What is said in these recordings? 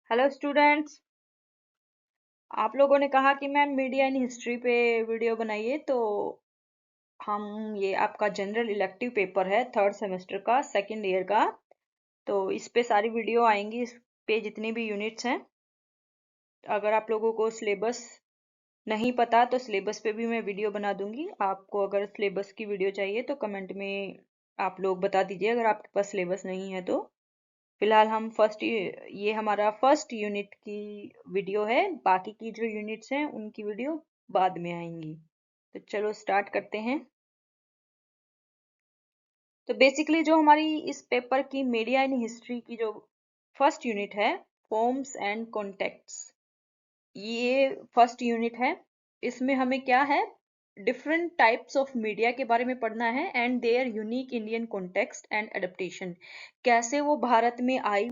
Hello students. आप लोगों ने कहा कि मैम मीडिया इन हिस्ट्री पे वीडियो बनाइए, तो हम ये आपका जनरल इलेक्टिव पेपर है थर्ड सेमेस्टर का सेकंड ईयर का। तो इस पे सारी वीडियो आएंगी, इस पे जितनी भी यूनिट्स हैं। अगर आप लोगों को सिलेबस नहीं पता तो सिलेबस पे भी मैं वीडियो बना दूंगी। आपको अगर सिलेबस की वीडियो चाहिए तो कमेंट में आप लोग बता दीजिए, अगर आपके पास सिलेबस नहीं है तो। फिलहाल हम ये हमारा फर्स्ट यूनिट की वीडियो है। बाकी की जो यूनिट्स हैं उनकी वीडियो बाद में आएंगी। तो चलो स्टार्ट करते हैं। तो बेसिकली जो हमारी इस पेपर की मीडिया इन हिस्ट्री की जो फर्स्ट यूनिट है, फॉर्म्स एंड कॉन्टेक्ट्स, ये फर्स्ट यूनिट है। इसमें हमें क्या है, डिफरेंट टाइप्स ऑफ मीडिया के बारे में पढ़ना है and there unique Indian context and adaptation. कैसे वो भारत में आई,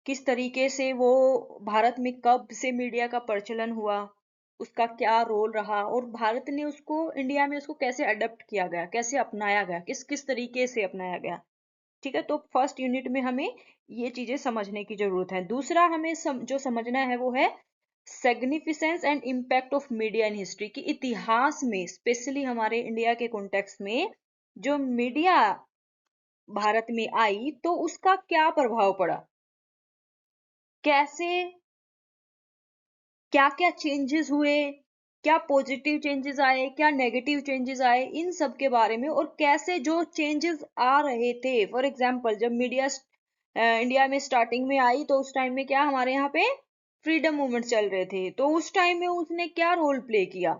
किस तरीके से वो भारत में कब से मीडिया का प्रचलन हुआ, उसका क्या रोल रहा, और भारत ने उसको इंडिया में उसको कैसे अडेप्ट किया गया, कैसे अपनाया गया, किस किस तरीके से अपनाया गया। ठीक है, तो फर्स्ट यूनिट में हमें ये चीजें समझने की जरूरत है। दूसरा हमें जो समझना है वो है significance and impact of media in history, की इतिहास में स्पेशली हमारे इंडिया के कॉन्टेक्स्ट में जो मीडिया भारत में आई तो उसका क्या प्रभाव पड़ा, कैसे, क्या क्या चेंजेस हुए, क्या पॉजिटिव चेंजेस आए, क्या नेगेटिव चेंजेस आए, इन सब के बारे में। और कैसे जो चेंजेस आ रहे थे, फॉर एग्जांपल जब मीडिया इंडिया में स्टार्टिंग में आई तो उस टाइम में क्या हमारे यहाँ पे फ्रीडम मूवमेंट चल रहे थे, तो उस टाइम में उसने क्या रोल प्ले किया,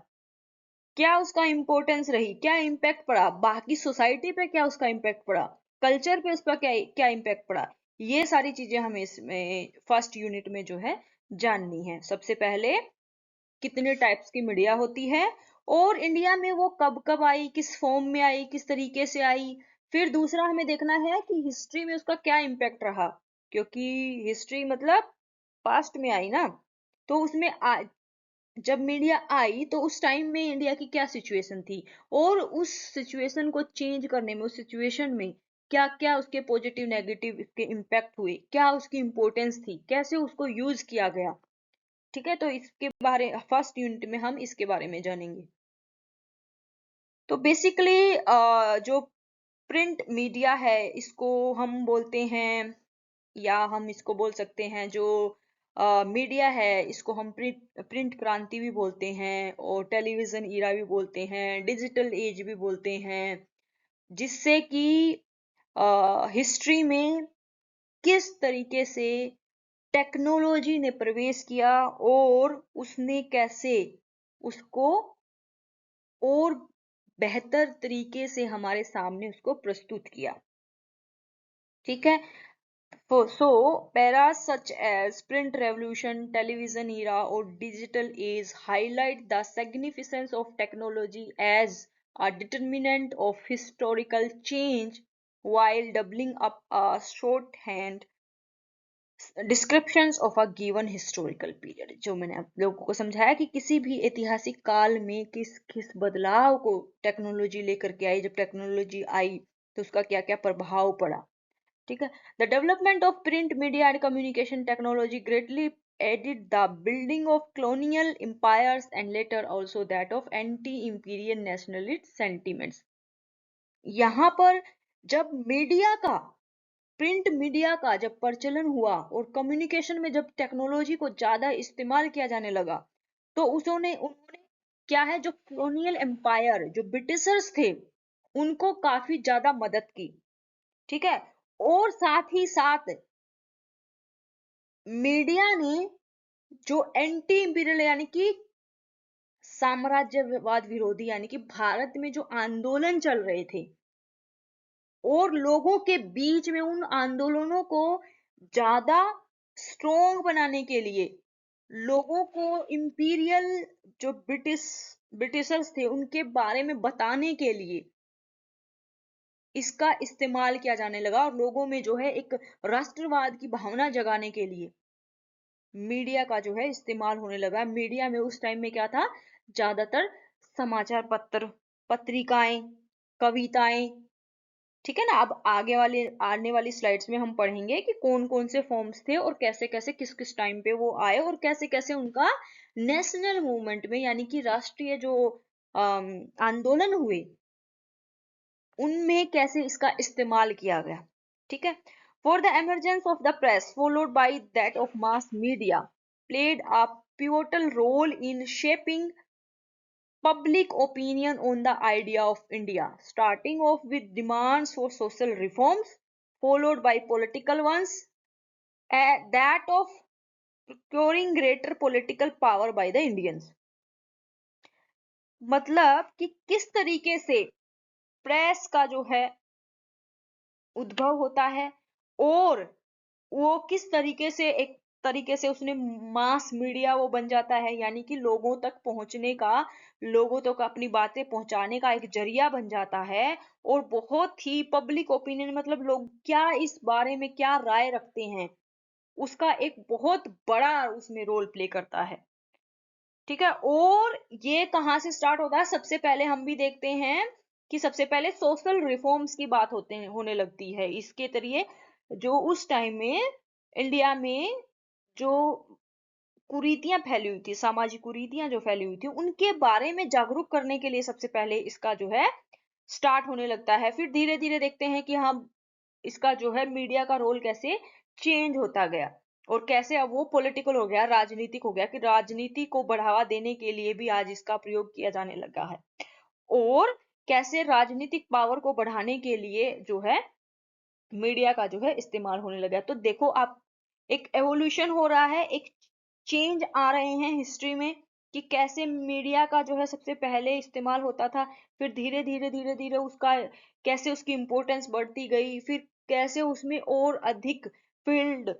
क्या उसका इम्पोर्टेंस रही, क्या इम्पैक्ट पड़ा, बाकी सोसाइटी पे क्या उसका इम्पैक्ट पड़ा, कल्चर पे उसका क्या क्या इम्पैक्ट पड़ा। ये सारी चीजें हमें इसमें फर्स्ट यूनिट में जो है जाननी है। सबसे पहले कितने टाइप्स की मीडिया होती है, और इंडिया में वो कब कब आई, किस फॉर्म में आई, किस तरीके से आई। फिर दूसरा हमें देखना है कि हिस्ट्री में उसका क्या इम्पैक्ट रहा, क्योंकि हिस्ट्री मतलब पास्ट में आई ना। तो उसमें जब मीडिया आई तो उस टाइम में इंडिया की क्या सिचुएशन थी, और उस सिचुएशन को चेंज करने में, उस सिचुएशन में क्या क्या उसके पॉजिटिव नेगेटिव इसके इम्पैक्ट हुए, क्या उसकी इंपॉर्टेंस थी, कैसे उसको यूज किया गया। ठीक है, तो इसके बारे फर्स्ट यूनिट में हम इसके बारे में जानेंगे। तो बेसिकली जो प्रिंट मीडिया है इसको हम बोलते हैं, या हम इसको बोल सकते हैं जो मीडिया है इसको हम प्रिंट प्रिंट क्रांति भी बोलते हैं, और टेलीविजन ईरा भी बोलते हैं, डिजिटल एज भी बोलते हैं। जिससे कि हिस्ट्री में किस तरीके से टेक्नोलॉजी ने प्रवेश किया, और उसने कैसे उसको और बेहतर तरीके से हमारे सामने उसको प्रस्तुत किया। ठीक है, so eras such as print revolution, television era, or digital age highlight the significance of technology as a determinant of historical change, while doubling up a shorthand descriptions of a given historical period. जो मैंने आप लोगों को समझाया कि किसी भी ऐतिहासिक काल में किस किस बदलाव को टेक्नोलॉजी लेकर के आई, जब टेक्नोलॉजी आई तो उसका क्या क्या प्रभाव पड़ा। ठीक है, the development of print media and communication technology greatly aided the building of colonial empires and later also that of anti-imperial nationalist sentiments। यहाँ पर जब मीडिया का, प्रिंट मीडिया का जब प्रचलन हुआ और कम्युनिकेशन में जब टेक्नोलॉजी को ज्यादा इस्तेमाल किया जाने लगा, तो उन्होंने उन्होंने क्या है, जो कॉलोनियल एम्पायर, जो ब्रिटिशर्स थे, उनको काफी ज्यादा मदद की। ठीक है, और साथ ही साथ मीडिया ने जो एंटी इंपीरियल यानी कि साम्राज्यवाद विरोधी, यानी कि भारत में जो आंदोलन चल रहे थे और लोगों के बीच में उन आंदोलनों को ज्यादा स्ट्रोंग बनाने के लिए, लोगों को इंपीरियल जो ब्रिटिशर्स थे उनके बारे में बताने के लिए इसका इस्तेमाल किया जाने लगा, और लोगों में जो है एक राष्ट्रवाद की भावना जगाने के लिए मीडिया का जो है इस्तेमाल होने लगा। मीडिया में उस टाइम में क्या था, ज्यादातर समाचार पत्र, पत्रिकाएं, कविताएं, ठीक है ना। अब आने वाली स्लाइड्स में हम पढ़ेंगे कि कौन कौन से फॉर्म्स थे और कैसे कैसे किस किस टाइम पे वो आए और कैसे कैसे उनका नेशनल मूवमेंट में यानी कि राष्ट्रीय जो आंदोलन हुए उनमें कैसे इसका इस्तेमाल किया गया। ठीक है। For the emergence of the press followed by that of mass media played a pivotal role in shaping public opinion on the idea of India, starting off with demands for social reforms, followed by political ones, that of procuring greater political power by the Indians. मतलब कि किस तरीके से press का जो है उद्भव होता है और वो किस तरीके से उसने मास मीडिया वो बन जाता है यानी कि लोगों तक पहुंचने का, लोगों तक अपनी बातें पहुंचाने का एक जरिया बन जाता है। और बहुत ही पब्लिक ओपिनियन मतलब लोग क्या इस बारे में क्या राय रखते हैं उसका एक बहुत बड़ा उसमें रोल प्ले करता है। ठीक है। और ये कहाँ से स्टार्ट होता है, सबसे पहले हम भी देखते हैं कि सबसे पहले सोशल रिफॉर्म्स की बात होने लगती है इसके जरिए। जो उस टाइम में इंडिया में जो कुरीतियां फैली हुई थी, सामाजिक कुरीतियां जो फैली हुई थी उनके बारे में जागरूक करने के लिए सबसे पहले इसका जो है स्टार्ट होने लगता है। फिर धीरे धीरे देखते हैं कि हम इसका जो है मीडिया का रोल कैसे चेंज होता गया और कैसे अब वो पॉलिटिकल हो गया, राजनीतिक हो गया कि राजनीति को बढ़ावा देने के लिए भी आज इसका प्रयोग किया जाने लगा है। और कैसे राजनीतिक पावर को बढ़ाने के लिए जो है मीडिया का जो है इस्तेमाल होने लगा। तो देखो आप, एक एवोल्यूशन हो रहा है, एक चेंज आ रहे हैं हिस्ट्री में कि कैसे मीडिया का जो है सबसे पहले इस्तेमाल होता था, फिर धीरे धीरे उसका कैसे उसकी इंपॉर्टेंस बढ़ती गई, फिर कैसे उसमें और अधिक फील्ड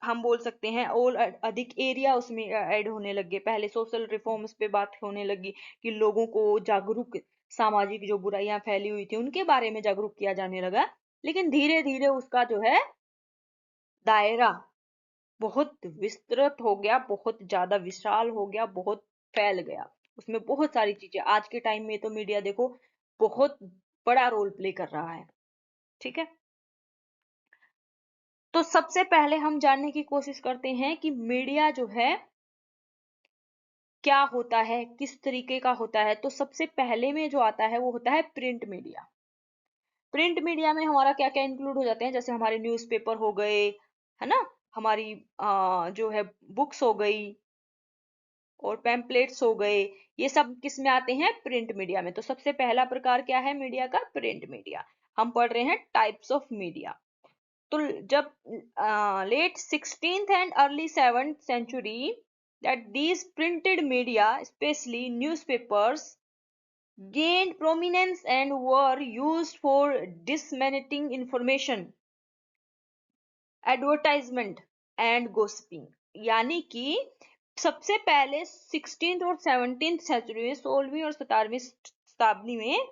हम बोल सकते हैं और अधिक एरिया उसमें ऐड होने लगे। पहले सोशल रिफॉर्म्स पे बात होने लगी कि लोगों को जागरूक, सामाजिक जो बुराइयां फैली हुई थी उनके बारे में जागरूक किया जाने लगा। लेकिन धीरे धीरे उसका जो है दायरा बहुत विस्तृत हो गया, बहुत ज्यादा विशाल हो गया, बहुत फैल गया। उसमें बहुत सारी चीजें, आज के टाइम में तो मीडिया देखो बहुत बड़ा रोल प्ले कर रहा है। ठीक है। तो सबसे पहले हम जानने की कोशिश करते हैं कि मीडिया जो है क्या होता है, किस तरीके का होता है। तो सबसे पहले में जो आता है वो होता है प्रिंट मीडिया। प्रिंट मीडिया में हमारा क्या क्या इंक्लूड हो जाते हैं, जैसे हमारे न्यूज़पेपर हो गए, है ना, हमारी जो है बुक्स हो गई और पैम्पलेट्स हो गए, ये सब किस में आते हैं, प्रिंट मीडिया में। तो सबसे पहला प्रकार क्या है मीडिया का, प्रिंट मीडिया। हम पढ़ रहे हैं टाइप्स ऑफ मीडिया। तो जब late 16th and early 7th century that these printed media, especially newspapers, gained prominence and were used for disseminating information, advertisement and gossiping। यानी कि सबसे पहले 16th और 17th सेंचुरी में, 16वीं और 17वीं शताब्दी में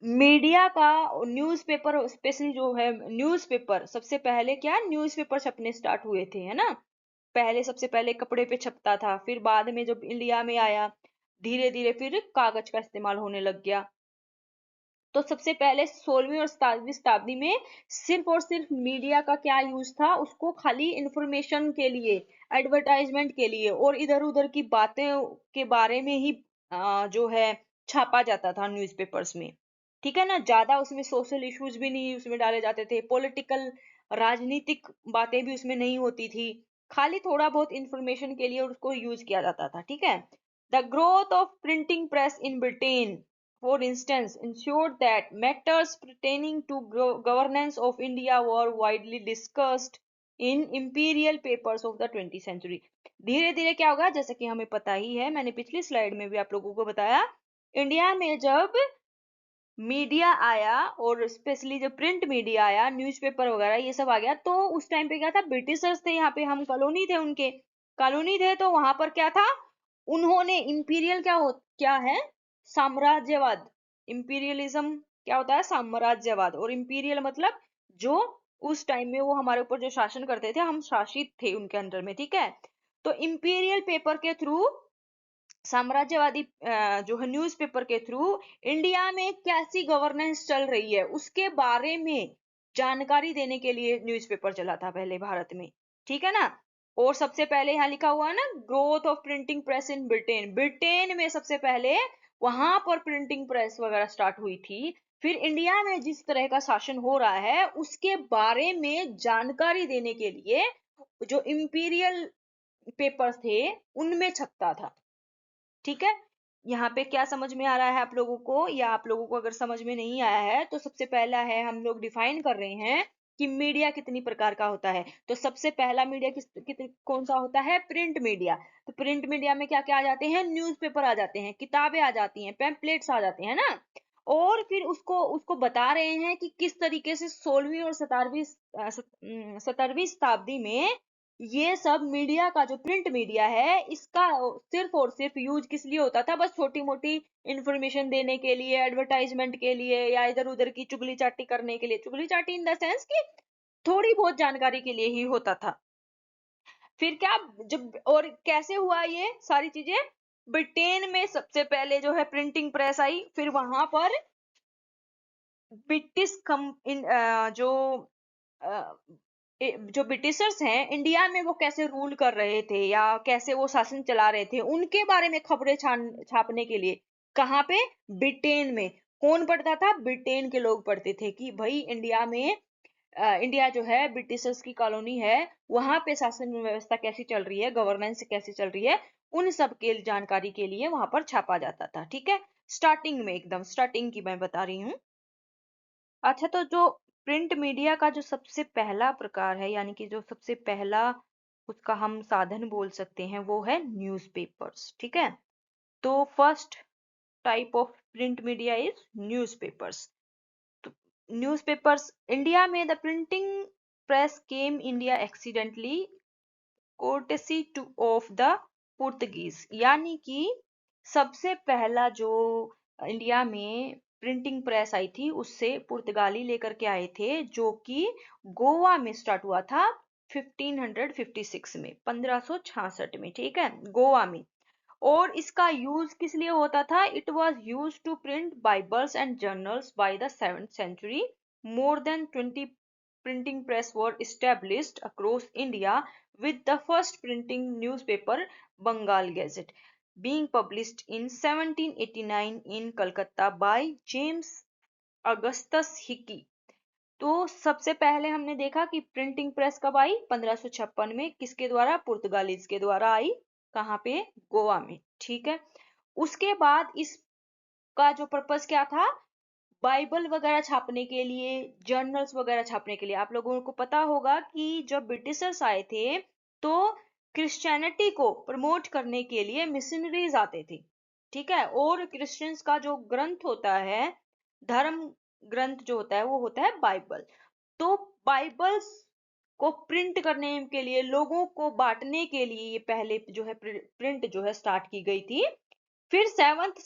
मीडिया का, न्यूज़पेपर स्पेशली जो है न्यूज़पेपर, सबसे पहले क्या न्यूज़पेपर छपने स्टार्ट हुए थे, है ना। पहले सबसे पहले कपड़े पे छपता था, फिर बाद में जब इंडिया में आया धीरे धीरे फिर कागज का इस्तेमाल होने लग गया। तो सबसे पहले 16वीं और 17वीं शताब्दी में सिर्फ और सिर्फ मीडिया का क्या यूज था, उसको खाली इंफॉर्मेशन के लिए, एडवर्टाइजमेंट के लिए और इधर उधर की बातें के बारे में ही जो है छापा जाता था न्यूज़पेपर्स में। ठीक है ना, ज्यादा उसमें सोशल इश्यूज भी नहीं उसमें डाले जाते थे, पॉलिटिकल राजनीतिक बातें भी उसमें नहीं होती थी, खाली थोड़ा बहुत इंफॉर्मेशन के लिए उसको यूज किया जाता था। ठीक है। The growth of printing press in Britain for instance ensured that matters pertaining to governance of India were widely discussed in imperial papers of the 20th century। धीरे धीरे क्या होगा, जैसे कि हमें पता ही है, मैंने पिछली स्लाइड में भी आप लोगों को बताया, इंडिया में जब मीडिया आया और स्पेशली जब प्रिंट मीडिया आया, न्यूज़पेपर वगैरह ये सब आ गया, तो उस टाइम पे क्या था, ब्रिटिशर्स थे यहाँ पे, हम कॉलोनी थे उनके, कॉलोनी थे, तो वहां पर क्या था, उन्होंने इंपीरियल क्या है, साम्राज्यवाद, इंपीरियलिज्म क्या होता है, साम्राज्यवाद। और इंपीरियल मतलब जो उस टाइम में वो हमारे ऊपर जो शासन करते थे, हम शासित थे उनके अंडर में। ठीक है। तो इंपीरियल पेपर के थ्रू साम्राज्यवादी जो है न्यूज़पेपर के थ्रू इंडिया में कैसी गवर्नेंस चल रही है उसके बारे में जानकारी देने के लिए न्यूज़पेपर चला था पहले भारत में, ठीक है ना। और सबसे पहले यहाँ लिखा हुआ है ना, growth of printing press in Britain, Britain में सबसे पहले वहां पर प्रिंटिंग प्रेस वगैरह स्टार्ट हुई थी। फिर इंडिया में जिस तरह का शासन हो रहा है उसके बारे में जानकारी देने के लिए जो इंपीरियल पेपर्स थे उनमें छपता था, ठीक है। यहाँ पे क्या समझ में आ रहा है आप लोगों को, या आप लोगों को अगर समझ में नहीं आया है तो सबसे पहला है हम लोग डिफाइन कर रहे हैं कि मीडिया कितनी प्रकार का होता है। तो सबसे पहला मीडिया कौन सा होता है, प्रिंट मीडिया। तो प्रिंट मीडिया में क्या क्या आ जाते हैं, न्यूज़पेपर आ जाते हैं, किताबें आ जाती हैं, पैम्पलेट्स आ जाते हैं ना। और फिर उसको उसको बता रहे हैं कि किस तरीके से 16वीं और 17वीं शताब्दी में ये सब मीडिया का जो प्रिंट मीडिया है इसका सिर्फ और सिर्फ यूज किस लिए होता था, बस छोटी मोटी इंफॉर्मेशन देने के लिए, एडवर्टाइजमेंट के लिए, या इधर उधर की चुगली चाटी करने के लिए, चुगली चाटी इन द सेंस कि थोड़ी बहुत जानकारी के लिए ही होता था। फिर क्या, जब और कैसे हुआ ये सारी चीजें, ब्रिटेन में सबसे पहले जो है प्रिंटिंग प्रेस आई, फिर वहां पर ब्रिटिश जो जो ब्रिटिशर्स हैं इंडिया में वो कैसे रूल कर रहे थे या कैसे वो शासन चला रहे थे उनके बारे में खबरें छापने के लिए कहाँ पे, ब्रिटेन में। कौन पढ़ता था, ब्रिटेन के लोग पढ़ते थे कि भाई इंडिया में इंडिया जो है ब्रिटिशर्स की कॉलोनी है, वहां पे शासन व्यवस्था कैसी चल रही है, गवर्नेंस कैसी चल रही है, उन सब के जानकारी के लिए वहां पर छापा जाता था, ठीक है। स्टार्टिंग में, एकदम स्टार्टिंग की मैं बता रही हूँ। अच्छा, तो जो प्रिंट मीडिया का जो सबसे पहला प्रकार है, यानी कि जो सबसे पहला उसका हम साधन बोल सकते हैं, वो है न्यूज़पेपर्स, ठीक है। तो first type of print media is newspapers. तो न्यूज़पेपर्स इंडिया में, the printing press came India accidentally courtesy two of the Portuguese, यानी कि सबसे पहला जो इंडिया में प्रिंटिंग प्रेस आई थी उससे पुर्तगाली लेकर के आए थे, जो कि गोवा में स्टार्ट हुआ था 1556 में, 1566 में, ठीक है, गोवा में। और इसका यूज किस लिए होता था, it was use to print Bibles and journals by the 7th century. More than 20 printing press were established across India, with the first printing newspaper, Bengal Gazette, being published in 1789 in Calcutta by James Augustus Hickey. तो सबसे पहले हमने देखा कि printing press कब आई, 1556 में, किसके द्वारा, पुर्तगालीज के द्वारा आई, कहाँ पे, गोवा में, ठीक है। उसके बाद इसका जो पर्पस क्या था, बाइबल वगैरह छापने के लिए, जर्नल्स वगैरह छापने के लिए। आप लोगों को पता होगा कि जब ब्रिटिशर्स आए थे तो क्रिश्चियनिटी को प्रमोट करने के लिए मिशनरीज आते थे, ठीक है। और क्रिश्चियंस का जो ग्रंथ होता है, धर्म ग्रंथ जो होता है, वो होता है बाइबल। तो बाइबल्स को प्रिंट करने के लिए, लोगों को बांटने के लिए, ये पहले जो है प्रिंट जो है स्टार्ट की गई थी। फिर 7th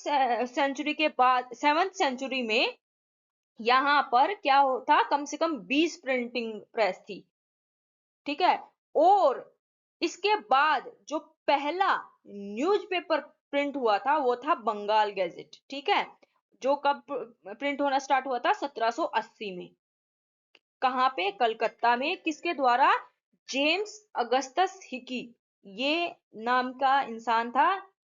सेंचुरी के बाद, 7th सेंचुरी में यहाँ पर क्या होता, कम से कम 20 प्रिंटिंग प्रेस थी, ठीक है। और इसके बाद जो पहला न्यूज़पेपर प्रिंट हुआ था वो था बंगाल गैजेट, ठीक है, जो कब प्रिंट होना स्टार्ट हुआ था, 1780 में। कहाँ पे, कलकत्ता में, किसके द्वारा, जेम्स अगस्टस हिकी, ये नाम का इंसान था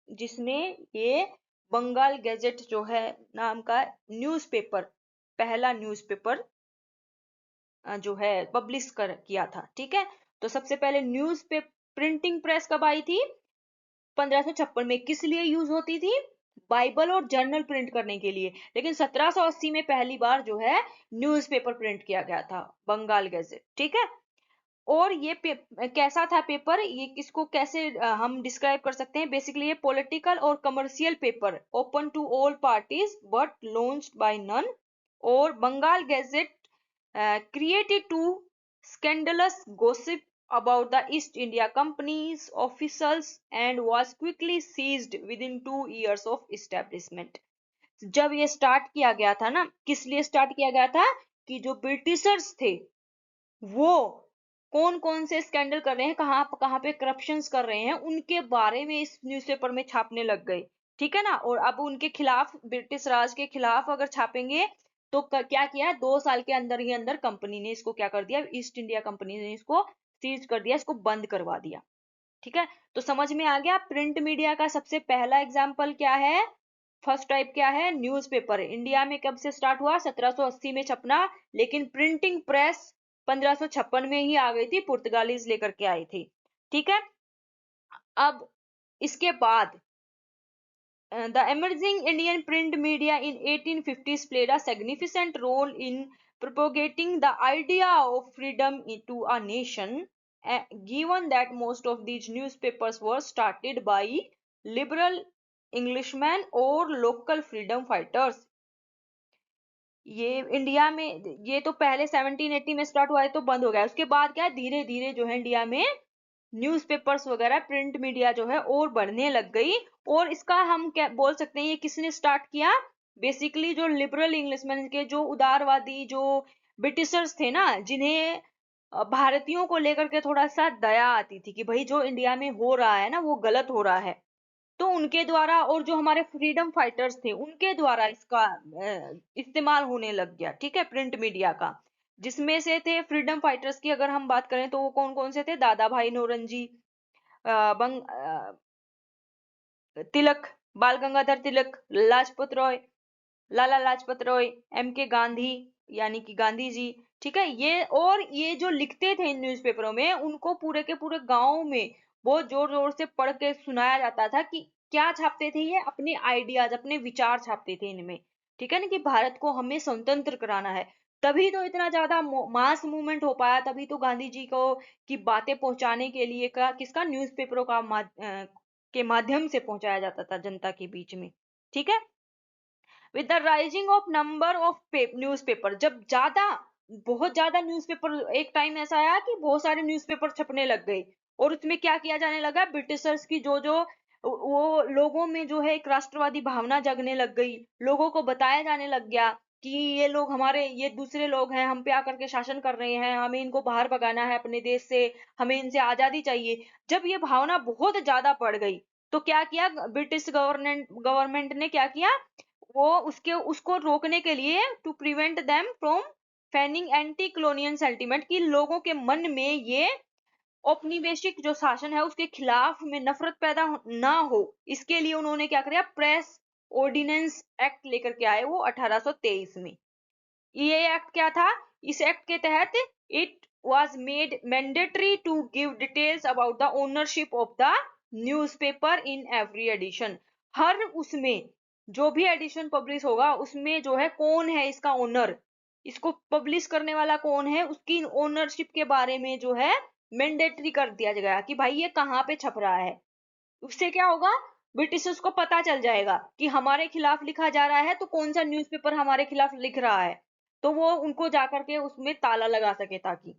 जिसने ये बंगाल गैजेट जो है नाम का न्यूज़पेपर, पहला न्यूज़पेपर जो है पब्लिश कर किया था, ठीक है। तो सबसे पहले न्यूज पे प्रिंटिंग प्रेस कब आई थी, 1556 में। किस लिए यूज होती थी, बाइबल और जर्नल प्रिंट करने के लिए। लेकिन 1780 में पहली बार जो है न्यूज़पेपर प्रिंट किया गया था, बंगाल गैजेट, ठीक है। और ये कैसा था पेपर, ये किसको कैसे हम डिस्क्राइब कर सकते हैं, बेसिकली ये पॉलिटिकल और commercial paper, open to all parties but launched by none. और Bengal gazette created to scandalous gossip about the East India Company's officials and was quickly seized within 2 years of establishment. जब ये start किया गया था ना, किस लिए स्टार्ट किया गया था, कि जो ब्रिटिशर्स थे वो कौन कौन से स्कैंडल कर रहे हैं, कहाँ कहाँ पे करप्शंस कर रहे हैं, उनके बारे में इस न्यूज़पेपर में छापने लग गए। ठीक है ना। और अब उनके खिलाफ, ब्रिटिश राज के खिलाफ अगर छापेंगे तो क्या किया, 2 साल के अंदर ही अंदर कंपनी ने इसको क्या कर दिया, ईस्ट इंडिया कंपनी ने इसको सीज कर दिया, इसको बंद करवा दिया। ठीक है। तो समझ में आ गया प्रिंट मीडिया का सबसे पहला एग्जाम्पल क्या है, फर्स्ट टाइप क्या है, न्यूज़पेपर। इंडिया में कब से स्टार्ट हुआ, 1780 में छपना, लेकिन प्रिंटिंग प्रेस 1556 में ही आ गई थी, पुर्तगालीज लेकर के आए थे। ठीक है। अब इसके बाद the emerging Indian print media in 1850s played a significant role in propagating the idea of freedom into a nation, given that most of these newspapers were started by liberal Englishmen or local freedom fighters. ये India में, ये तो पहले 1780 में start हुआ है तो बंद हो गया। उसके बाद क्या, धीरे धीरे जो है इंडिया में न्यूज़पेपर्स वगैरह, प्रिंट मीडिया जो है और बढ़ने लग गई। और इसका हम क्या बोल सकते हैं, ये किसने स्टार्ट किया, बेसिकली जो लिबरल इंग्लिशमैन के, जो उदारवादी, जो ब्रिटिशर्स थे ना, जिन्हें भारतीयों को लेकर के थोड़ा सा दया आती थी कि भाई जो इंडिया में हो रहा है ना वो गलत हो रहा है, तो उनके द्वारा, और जो हमारे फ्रीडम फाइटर्स थे उनके द्वारा इसका इस्तेमाल होने लग गया। ठीक है, प्रिंट मीडिया का। जिसमें से थे फ्रीडम फाइटर्स की अगर हम बात करें तो वो कौन कौन से थे, दादा भाई नौरोजी, तिलक, बाल गंगाधर तिलक, लाजपत रॉय, लाला लाजपत रॉय, एम के गांधी यानी कि गांधी जी। ठीक है। ये और ये जो लिखते थे इन न्यूज़पेपरों में, उनको पूरे के पूरे गांव में बहुत जोर जोर से पढ़ के सुनाया जाता था कि क्या छापते थे ये, अपने आइडियाज, अपने विचार छापते थे इनमें। ठीक है ना, कि भारत को हमें स्वतंत्र कराना है। तभी तो इतना ज्यादा मास मूवमेंट हो पाया, तभी तो गांधी जी को की बातें पहुंचाने के लिए का किसका, न्यूज़पेपरों का के माध्यम से पहुंचाया जाता था जनता के बीच में। ठीक है। With the rising of number of newspaper, जब ज्यादा, बहुत ज्यादा न्यूज़पेपर, एक टाइम ऐसा आया कि बहुत सारे न्यूज़पेपर छपने लग गए, और उसमें क्या किया जाने लगा, ब्रिटिशर्स की जो जो वो लोगों में जो है एक राष्ट्रवादी भावना जगने लग गई, लोगों को बताया जाने लग गया कि ये लोग हमारे, ये दूसरे लोग हैं, हम पे आकर के शासन कर रहे हैं, हमें इनको बाहर भगाना है अपने देश से, हमें इनसे आजादी चाहिए। जब ये भावना बहुत ज्यादा बढ़ गई तो क्या किया, ब्रिटिश गवर्नमेंट ने क्या किया, वो उसको रोकने के लिए, to prevent them from fanning anti colonial sentiment, कि लोगों के मन में ये औपनिवेशिक जो शासन है उसके खिलाफ में नफरत पैदा ना हो, इसके लिए उन्होंने क्या किया, प्रेस ऑर्डिनेंस एक्ट लेकर के आए वो 1823 में। ये एक्ट क्या था, इस एक्ट के तहत it was made mandatory to give details about the ownership of the newspaper in every edition। हर उसमें जो भी एडिशन पब्लिश होगा उसमें जो है कौन है इसका ओनर, इसको पब्लिश करने वाला कौन है, उसकी ओनरशिप के बारे में जो है मैंडेटरी कर दिया गया कि भाई ये कहाँ पे छप रहा है। उससे क्या होगा, ब्रिटिशर्स को पता चल जाएगा कि हमारे खिलाफ लिखा जा रहा है तो कौन सा न्यूज़पेपर हमारे खिलाफ लिख रहा है, तो वो उनको जाकर के उसमें ताला लगा सके ताकि।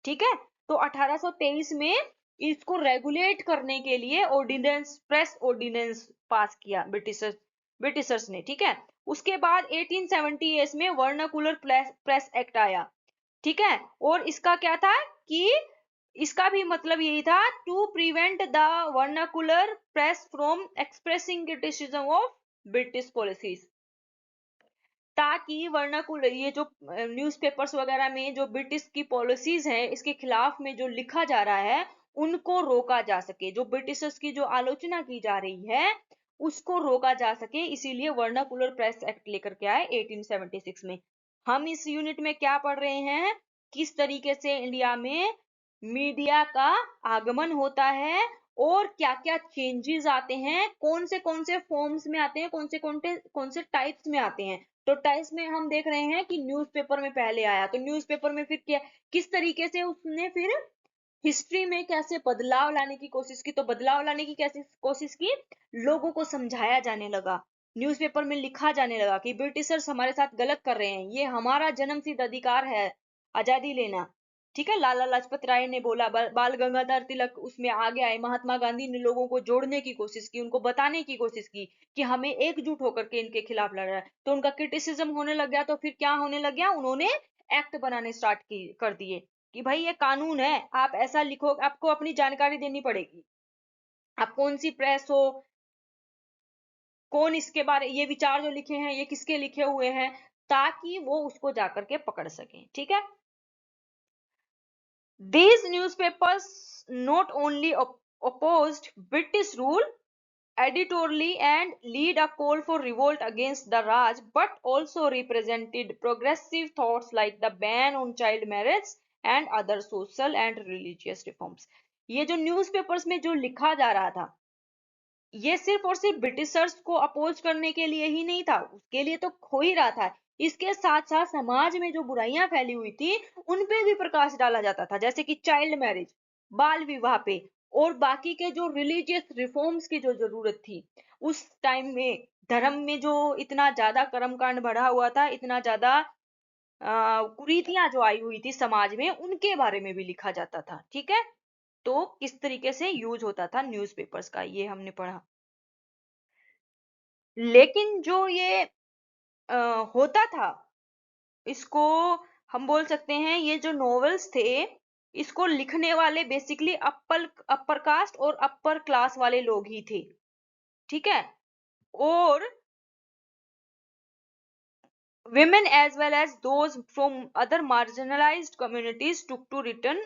ठीक है। तो 1823 में इसको रेगुलेट करने के लिए ऑर्डिनेंस, प्रेस ऑर्डिनेंस पास किया ब्रिटिशर्स ने। ठीक है। उसके बाद 1878 में वर्नाकुलर प्रेस एक्ट आया। ठीक है। और इसका क्या था कि इसका भी मतलब यही था, to prevent the vernacular press from expressing criticism of British policies, ताकि वर्नाकुलर, ये जो न्यूज़पेपर्स वगैरह में जो ब्रिटिश की पॉलिसीज हैं इसके खिलाफ में जो लिखा जा रहा है उनको रोका जा सके, जो ब्रिटिशर्स की जो आलोचना की जा रही है उसको रोका जा सके, इसीलिए वर्नाकुलर प्रेस एक्ट लेकर के आए 1876 में। हम इस यूनिट में क्या पढ़ रहे हैं, किस तरीके से इंडिया में मीडिया का आगमन होता है और क्या क्या चेंजेस आते हैं, कौन से फॉर्म्स में आते हैं, कौन से टाइप्स में आते हैं। तो टाइप्स में हम देख रहे हैं कि न्यूज़पेपर में पहले आया, तो न्यूज़पेपर में फिर क्या, किस तरीके से उसने फिर हिस्ट्री में कैसे बदलाव लाने की कोशिश की, तो बदलाव लाने की कैसे कोशिश की, लोगों को समझाया जाने लगा, न्यूज़पेपर में लिखा जाने लगा कि ब्रिटिशर्स हमारे साथ गलत कर रहे हैं, ये हमारा जन्मसिद्ध अधिकार है आजादी लेना। ठीक है। लाला लाजपत राय ने बोला, बाल गंगाधर तिलक उसमें आगे आए, महात्मा गांधी ने लोगों को जोड़ने की कोशिश की, उनको बताने की कोशिश की कि हमें एकजुट होकर के इनके खिलाफ लड़ना है। तो उनका क्रिटिसिज्म होने लग गया, तो फिर क्या होने लग गया, उन्होंने एक्ट बनाने स्टार्ट कर दिए कि भाई ये कानून है, आप ऐसा लिखो, आपको अपनी जानकारी देनी पड़ेगी, आप कौन सी प्रेस हो, कौन इसके बारे, ये विचार जो लिखे हैं ये किसके लिखे हुए हैं, ताकि वो उसको जाकर के पकड़ सकें। ठीक है। These newspapers not only opposed British rule editorially and lead a call for revolt against the Raj, but also represented progressive thoughts like the ban on child marriage and other social and religious reforms. ये जो newspapers में जो लिखा जा रहा था, ये सिर्फ और सिर्फ ब्रिटिशर्स को अपोज करने के लिए ही नहीं था, उसके लिए तो हो ही रहा था, इसके साथ साथ समाज में जो बुराइयां फैली हुई थी उन पे भी प्रकाश डाला जाता था, जैसे कि चाइल्ड मैरिज, बाल विवाह पे, और बाकी के जो रिलीजियस रिफॉर्म्स की जो जरूरत थी उस टाइम में, धर्म में जो इतना ज्यादा कर्मकांड बढ़ा हुआ था, इतना ज्यादा कुरीतियां जो आई हुई थी समाज में, उनके बारे में भी लिखा जाता था। ठीक है। तो किस तरीके से यूज होता था न्यूज़पेपर्स का, ये हमने पढ़ा। लेकिन जो ये होता था, इसको हम बोल सकते हैं, ये जो नॉवेल्स थे, इसको लिखने वाले बेसिकली अपर कास्ट और अपर क्लास वाले लोग ही थे। ठीक है। और women as well as those from other marginalized communities took to written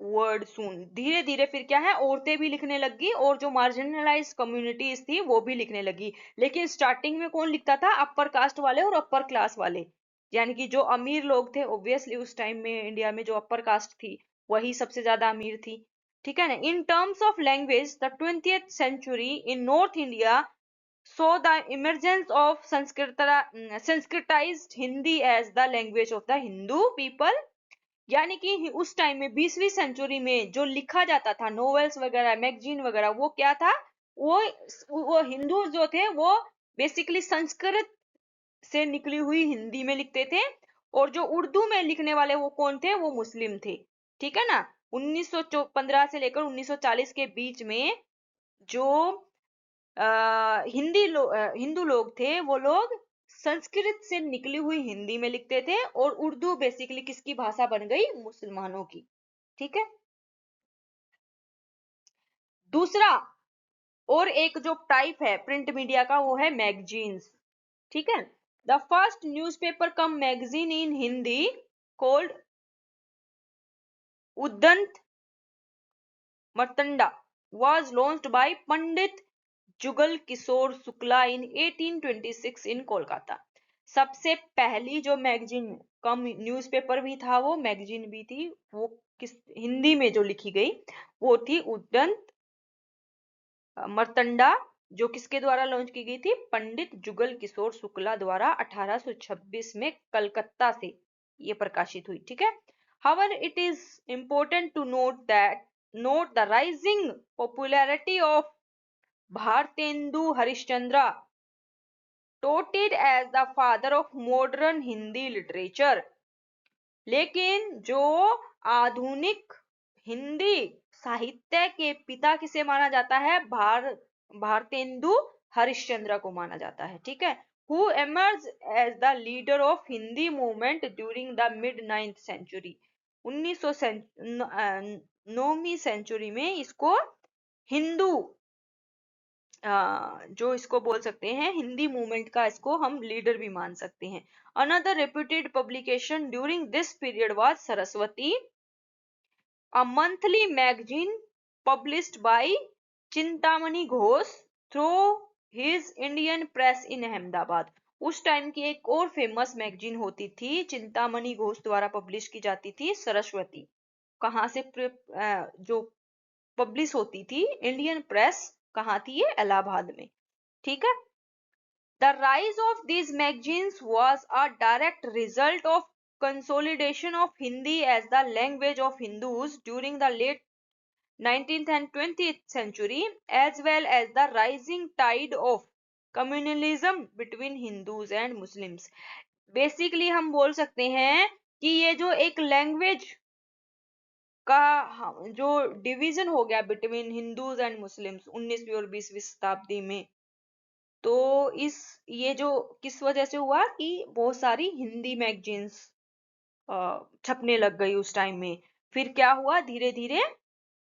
word soon। धीरे धीरे फिर क्या है, औरतें भी लिखने लगी और जो मार्जिनलाइज कम्युनिटीज थी वो भी लिखने लगी। लेकिन स्टार्टिंग में कौन लिखता था, अपर कास्ट वाले और अपर क्लास वाले, यानी कि जो अमीर लोग थे, ऑब्वियसली उस टाइम में इंडिया में जो अपर कास्ट थी वही सबसे ज्यादा अमीर थी। ठीक है ना। In terms of language the 20th century in north India saw the emergence of Sanskritized Hindi as the language of the Hindu people। यानी कि उस टाइम में 20वीं सेंचुरी में जो लिखा जाता था, नॉवेल्स वगैरह, मैगजीन वगैरह, वो क्या था, वो हिंदू जो थे वो बेसिकली संस्कृत से निकली हुई हिंदी में लिखते थे, और जो उर्दू में लिखने वाले वो कौन थे, वो मुस्लिम थे। ठीक है ना। 1915 से लेकर 1940 के बीच में जो हिंदू लोग थे, वो लोग संस्कृत से निकली हुई हिंदी में लिखते थे, और उर्दू बेसिकली किसकी भाषा बन गई, मुसलमानों की। ठीक है। दूसरा और एक जो टाइप है प्रिंट मीडिया का, वो है मैगजीन्स। ठीक है। The first newspaper cum magazine in Hindi called Udant Martand was launched by Pandit Jugal Kishore Shukla in 1826 in Kolkata. सबसे पहली जो मैगजीन, कम न्यूज़पेपर भी था वो मैगजीन भी थी, वो किस हिंदी में जो लिखी गई वो थी उदंत मर्तंडा, जो किसके द्वारा लॉन्च की गई थी, पंडित जुगल किशोर शुक्ला द्वारा 1826 में कलकत्ता से ये प्रकाशित हुई। ठीक है। However, it is important to note the rising popularity of Bhartendu Harishchandra, touted as the father of modern Hindi literature। लेकिन जो आधुनिक हिंदी साहित्य के पिता किसे माना जाता है, भारतेंदु हरिश्चंद्र को माना जाता है। ठीक है। Who emerged as the leader of Hindi movement during the mid 9th century। 1909वीं सेंचुरी में इसको हिंदू जो इसको बोल सकते हैं हिंदी मूवमेंट का, इसको हम लीडर भी मान सकते हैं। Another reputed publication during this period was Saraswati, a monthly magazine published by Chintamani Ghosh through his Indian press in Ahmedabad. उस टाइम की एक और फेमस मैगजीन होती थी, चिंतामणि घोष द्वारा पब्लिश की जाती थी, सरस्वती। कहाँ से जो पब्लिश होती थी, इंडियन प्रेस कहाँ थी, ये इलाहाबाद में। ठीक है। The rise of these magazines was a direct result of consolidation of Hindi as the language of Hindus during the late 19th and 20th century, as well as the rising tide of communalism between Hindus and Muslims। Basically हम बोल सकते हैं कि ये जो एक language का जो डिवीजन हो गया बिटवीन हिंदूज एंड मुस्लिम्स 19वीं और 20वीं शताब्दी में, तो इस ये जो किस वजह से हुआ कि बहुत सारी हिंदी मैगजीन्स छपने लग गई उस टाइम में, फिर क्या हुआ, धीरे धीरे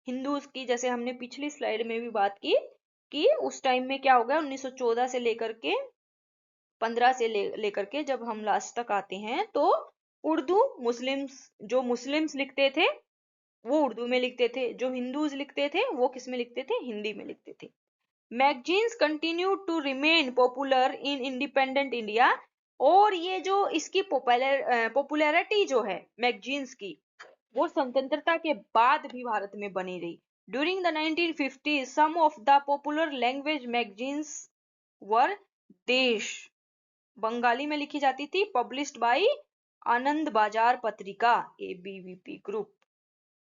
हिंदूज की, जैसे हमने पिछली स्लाइड में भी बात की कि उस टाइम में क्या हो गया, 1914 से लेकर के 15 से लेकर के जब हम लास्ट तक आते हैं, तो उर्दू, मुस्लिम्स, जो मुस्लिम्स लिखते थे वो उर्दू में लिखते थे, जो हिंदूज लिखते थे वो किस में लिखते थे, हिंदी में लिखते थे। Magazines continue to remain popular in independent India, और ये जो इसकी पॉपुलैरिटी जो है मैगजीन्स की, वो स्वतंत्रता के बाद भी भारत में बनी रही। During the 1950s some of the popular language magazines were Desh, Bengali में लिखी जाती थी, पब्लिश्ड बाय आनंद बाजार पत्रिका, एबीवीपी ग्रुप।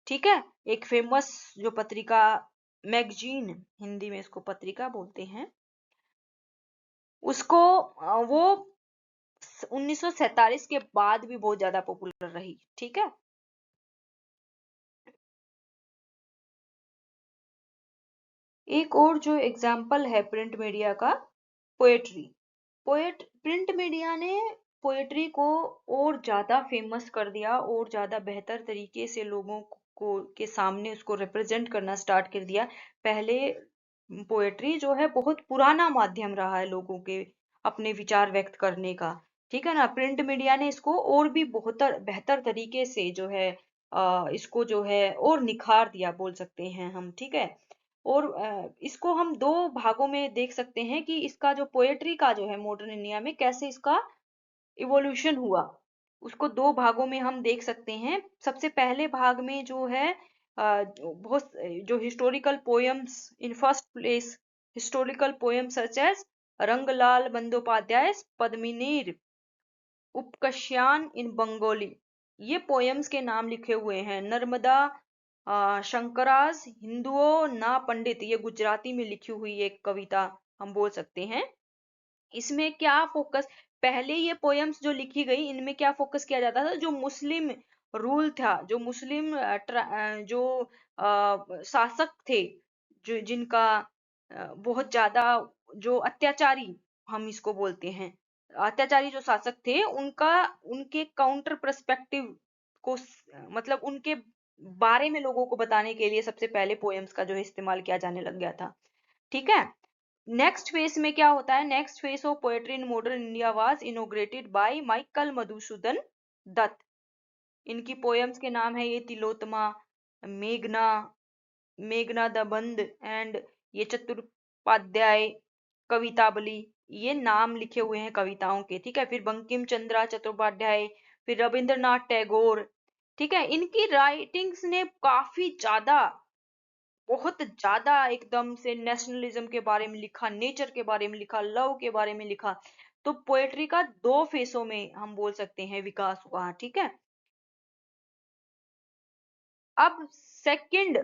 ठीक है, एक फेमस जो पत्रिका, मैगजीन, हिंदी में इसको पत्रिका बोलते हैं, उसको वो 1947 के बाद भी बहुत ज्यादा पॉपुलर रही। ठीक है, एक और जो एग्जाम्पल है प्रिंट मीडिया का, पोएट्री। प्रिंट मीडिया ने पोएट्री को और ज्यादा फेमस कर दिया, और ज्यादा बेहतर तरीके से लोगों को के सामने उसको रिप्रेजेंट करना स्टार्ट कर दिया। पहले पोएट्री जो है बहुत पुराना माध्यम रहा है लोगों के अपने विचार व्यक्त करने का। ठीक है ना, प्रिंट मीडिया ने इसको और भी बहुत बेहतर तरीके से जो है इसको जो है और निखार दिया बोल सकते हैं हम। ठीक है, और इसको हम दो भागों में देख सकते हैं कि इसका जो पोएट्री का जो है मॉडर्न इंडिया में कैसे इसका इवोल्यूशन हुआ, उसको दो भागों में हम देख सकते हैं। सबसे पहले भाग में जो है बहुत जो historical poems, in first place historical poem such as Rangalal Bandyopadhyay पद्मिनीर उपकश्यान इन बंगोली, ये पोयम्स के नाम लिखे हुए हैं। नर्मदा शंकराज हिंदुओं ना पंडित, ये गुजराती में लिखी हुई एक कविता हम बोल सकते हैं। इसमें क्या फोकस, पहले ये पोयम्स जो लिखी गई इनमें क्या फोकस किया जाता था, जो मुस्लिम रूल था, जो मुस्लिम जो शासक थे, जो जिनका बहुत ज्यादा जो अत्याचारी, हम इसको बोलते हैं अत्याचारी जो शासक थे, उनका, उनके काउंटर पर्सपेक्टिव को मतलब उनके बारे में लोगों को बताने के लिए सबसे पहले पोएम्स का जो है इस्तेमाल किया जाने लग गया था। ठीक है, नेक्स्ट फेज में क्या होता है, next phase of poetry in modern India was inaugurated by Michael Madhusudan Dutt. इनकी पोएम्स के नाम है ये तिलोत्तमा, मेघना, मेघना दबंध एंड ये चतुर्पाध्याय कवितावली, ये नाम लिखे हुए हैं कविताओं के। ठीक है, फिर बंकिम चंद्रा चट्टोपाध्याय, फिर रविंद्रनाथ टैगोर। ठीक है, इनकी राइटिंग्स ने काफी ज्यादा, बहुत ज्यादा एकदम से नेशनलिज्म के बारे में लिखा, नेचर के बारे में लिखा, लव के बारे में लिखा। तो पोएट्री का दो फेसों में हम बोल सकते हैं विकास हुआ। ठीक है, अब सेकंड,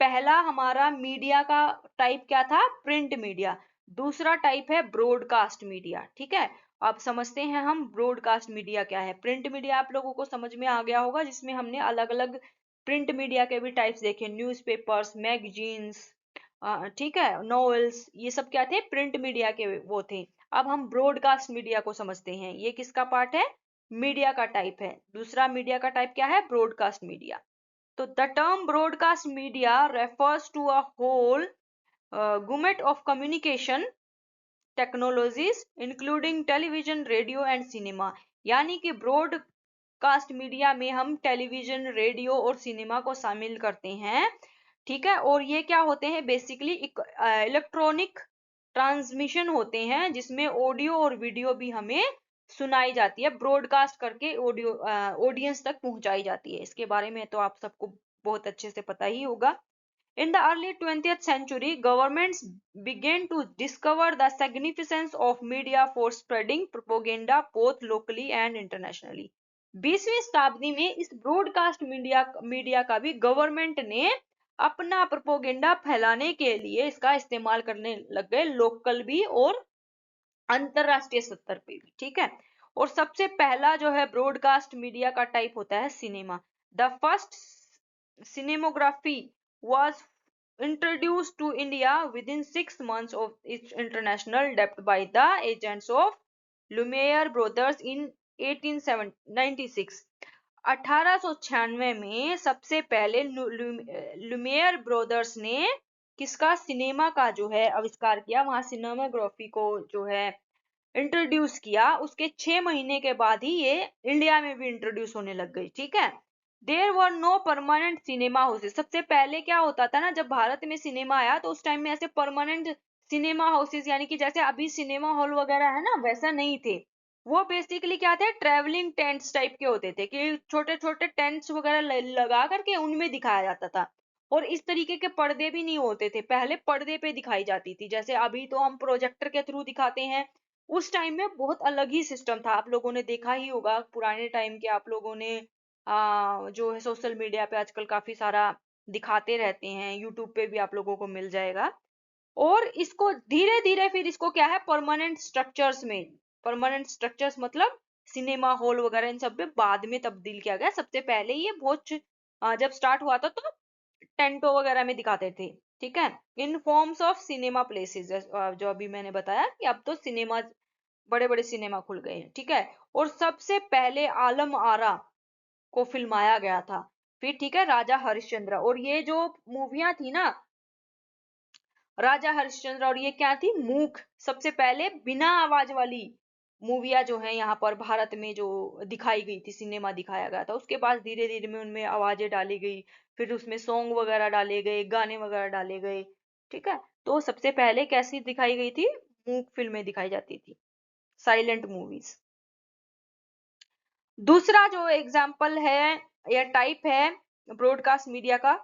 पहला हमारा मीडिया का टाइप क्या था, प्रिंट मीडिया। दूसरा टाइप है ब्रॉडकास्ट मीडिया। ठीक है, अब समझते हैं हम ब्रॉडकास्ट मीडिया क्या है। प्रिंट मीडिया आप लोगों को समझ में आ गया होगा, जिसमें हमने अलग अलग प्रिंट मीडिया के भी टाइप्स देखे, न्यूज़पेपर्स, मैगजीन्स, ठीक है, नॉवेल्स, ये सब क्या थे, प्रिंट मीडिया के वो थे। अब हम ब्रॉडकास्ट मीडिया को समझते हैं, ये किसका पार्ट है, मीडिया का टाइप है। दूसरा मीडिया का टाइप क्या है, broadcast media. So the term broadcast media refers to a whole gamut of communication technologies including television, radio and cinema। यानी कि ब्रॉडकास्ट मीडिया में हम टेलीविजन, रेडियो और सिनेमा को शामिल करते हैं। ठीक है, और ये क्या होते हैं, बेसिकली इलेक्ट्रॉनिक ट्रांसमिशन होते हैं, जिसमें ऑडियो और वीडियो भी हमें सुनाई जाती है, ब्रॉडकास्ट करके ऑडियो ऑडियंस तक पहुंचाई जाती है। इसके बारे में तो आप सबको बहुत अच्छे से पता ही होगा। In the early 20th century, governments began to discover the significance of media for spreading propaganda both locally and internationally। 20वीं शताब्दी में इस ब्रॉडकास्ट मीडिया का भी गवर्नमेंट ने अपना प्रोपोगेंडा फैलाने के लिए इसका इस्तेमाल करने लग गए, लोकल भी और अंतरराष्ट्रीय स्तर पे भी। ठीक है, और सबसे पहला जो है ब्रॉडकास्ट मीडिया का टाइप होता है cinema. The first cinematography was introduced to India within 6 months of its international debut by the agents of Lumiere Brothers in 1896। 1896 में सबसे पहले लुमियर ब्रदर्स ने किसका सिनेमा का जो है आविष्कार किया, वहां सिनेमाग्राफी को जो है इंट्रोड्यूस किया। उसके 6 महीने के बाद ही ये इंडिया में भी इंट्रोड्यूस होने लग गई। ठीक है, there were no permanent cinema houses. सबसे पहले क्या होता था ना, जब भारत में सिनेमा आया तो उस टाइम में ऐसे परमानेंट सिनेमा हाउसेस यानी कि जैसे अभी सिनेमा हॉल वगैरह है ना, वैसा नहीं थे। वो बेसिकली क्या थे, ट्रेवलिंग टेंट्स टाइप के होते थे कि छोटे छोटे टेंट्स वगैरह लगा करके उनमें दिखाया जाता था। और इस तरीके के पर्दे भी नहीं होते थे, पहले पर्दे पे दिखाई जाती थी, जैसे अभी तो हम प्रोजेक्टर के थ्रू दिखाते हैं। उस टाइम में बहुत अलग ही सिस्टम था। आप लोगों ने देखा ही होगा पुराने टाइम के, आप लोगों ने जो है सोशल मीडिया पे आजकल काफी सारा दिखाते रहते हैं, यूट्यूब पे भी आप लोगों को मिल जाएगा। और इसको धीरे धीरे फिर इसको क्या है, परमानेंट स्ट्रक्चर्स में, परमानेंट स्ट्रक्चर्स मतलब सिनेमा हॉल वगैरह इन सब में बाद में तब्दील किया गया। सबसे पहले ये बहुत जब स्टार्ट हुआ था तो टेंटो वगैरह में दिखाते थे। ठीक है, इन फॉर्म्स ऑफ सिनेमा प्लेसेस, जो अभी मैंने बताया कि अब तो सिनेमा, बड़े बड़े सिनेमा खुल गए हैं। ठीक है, और सबसे पहले आलम आरा को फिल्माया गया था। फिर ठीक है, राजा हरिश्चंद्र, और ये जो मूवियां थी ना, राजा हरिश्चंद्र और ये क्या थी, मूक, सबसे पहले बिना आवाज वाली मूवियां जो है यहाँ पर भारत में जो दिखाई गई थी, सिनेमा दिखाया गया था। उसके बाद धीरे धीरे में उनमें आवाजें डाली गई, फिर उसमें सॉन्ग वगैरह डाले गए, गाने वगैरह डाले गए। ठीक है, तो सबसे पहले कैसी दिखाई गई थी, मूक फिल्में दिखाई जाती थी, साइलेंट मूवीज। दूसरा जो एग्जाम्पल है या टाइप है ब्रॉडकास्ट मीडिया का,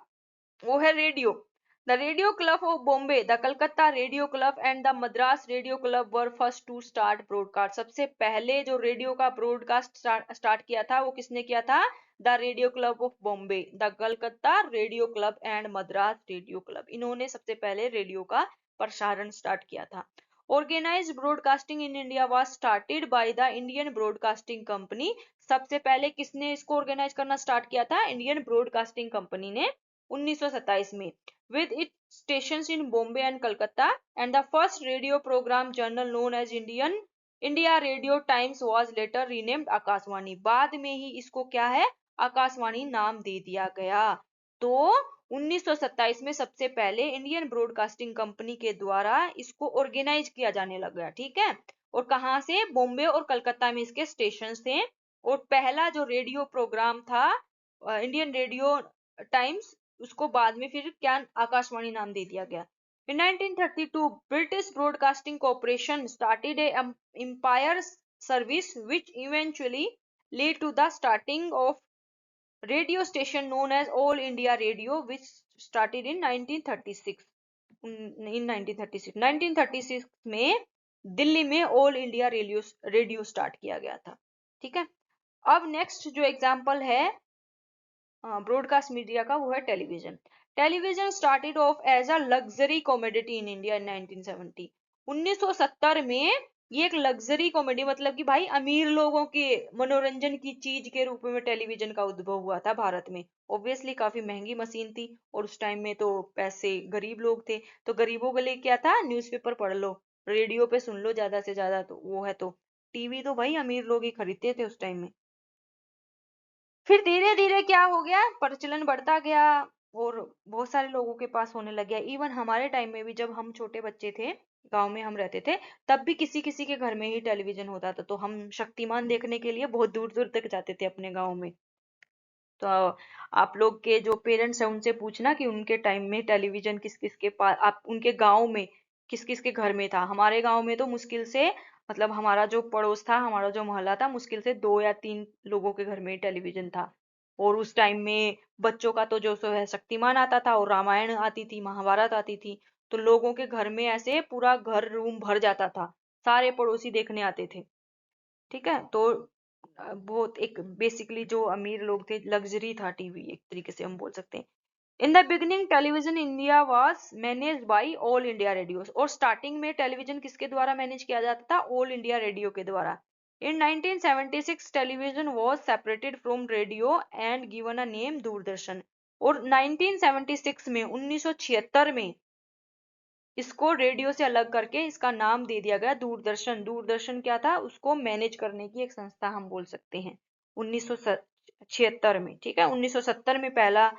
वो है radio. The radio club of Bombay, the Calcutta radio club and the Madras radio club were first to start broadcast. सबसे पहले जो रेडियो का ब्रॉडकास्ट स्टार्ट किया था वो किसने किया था, the radio club of Bombay, the Calcutta radio club and Madras radio club, इन्होंने सबसे पहले रेडियो का प्रसारण स्टार्ट किया था। Organised broadcasting in India was started by the Indian broadcasting company. सबसे पहले किसने इसको ऑर्गेनाइज करना स्टार्ट किया था, इंडियन ब्रॉडकास्टिंग कंपनी ने 1927 में, with its stations in Bombay and Calcutta, and the first radio program journal known as India Radio Times was later renamed Akashvani. बाद में ही इसको क्या है, आकाशवाणी नाम दे दिया गया। तो 1927 में सबसे पहले इंडियन ब्रॉडकास्टिंग कंपनी के द्वारा इसको ऑर्गेनाइज किया जाने लगा। ठीक है, और कहाँ से, बॉम्बे और कलकत्ता में इसके स्टेशन थे। और पहला जो रेडियो प्रोग्राम था इंडियन रेडियो टाइम्स, उसको बाद में फिर क्या आकाशवाणी नाम दे दिया गया। In 1932, British Broadcasting Corporation started a empire service which eventually led to the starting of radio station known as All India Radio, which started in 1936. In 1936 में दिल्ली में ऑल इंडिया रेडियो स्टार्ट किया गया था। ठीक है, अब नेक्स्ट जो example है ब्रॉडकास्ट मीडिया का, वो है television. Television started off as a luxury commodity in India in 1970। 1970 में ये एक लग्जरी कॉमेडी, मतलब कि भाई अमीर लोगों के मनोरंजन की चीज के रूप में टेलीविजन का उद्भव हुआ था भारत में। ऑब्वियसली काफी महंगी मशीन थी, और उस टाइम में तो पैसे, गरीब लोग थे, तो गरीबों के लिए क्या था, न्यूज़पेपर पढ़ लो, रेडियो पे सुन लो ज्यादा से ज्यादा, तो वो है। तो टीवी तो भाई अमीर लोग ही खरीदते थे उस टाइम में। फिर धीरे धीरे क्या हो गया, प्रचलन बढ़ता गया और बहुत सारे लोगों के पास होने लग गया। इवन हमारे टाइम में भी जब हम छोटे बच्चे थे, गांव में हम रहते थे, तब भी किसी किसी के घर में ही टेलीविजन होता था। तो हम शक्तिमान देखने के लिए बहुत दूर दूर तक जाते थे अपने गांव में। तो आप लोग के जो पेरेंट्स हैं उनसे पूछना कि उनके टाइम में टेलीविजन किस किस के पास, आप उनके गांव में किस किस के घर में था। हमारे गांव में तो मुश्किल से, मतलब हमारा जो पड़ोस था, हमारा जो मोहल्ला था, मुश्किल से 2 या 3 लोगों के घर में टेलीविजन था। और उस टाइम में बच्चों का तो जो सो है शक्तिमान आता था, और रामायण आती थी, महाभारत आती थी। तो लोगों के घर में ऐसे पूरा घर रूम भर जाता था, सारे पड़ोसी देखने आते थे। ठीक है, तो बहुत एक बेसिकली जो अमीर लोग थे, लग्जरी था टीवी, एक तरीके से हम बोल सकते हैं। In the beginning television India was managed by all India radio. और स्टार्टिंग में टेलीविजन किसके द्वारा मैनेज किया जाता था, ऑल इंडिया रेडियो के द्वारा। इन 1976 television was separated from radio and given a name Doordarshan. और 1976 में, 1976 में इसको रेडियो से अलग करके इसका नाम दे दिया गया दूरदर्शन। दूरदर्शन क्या था, उसको मैनेज करने की एक संस्था हम बोल सकते हैं। 1900 76 में, ठीक है। 1970 में पहला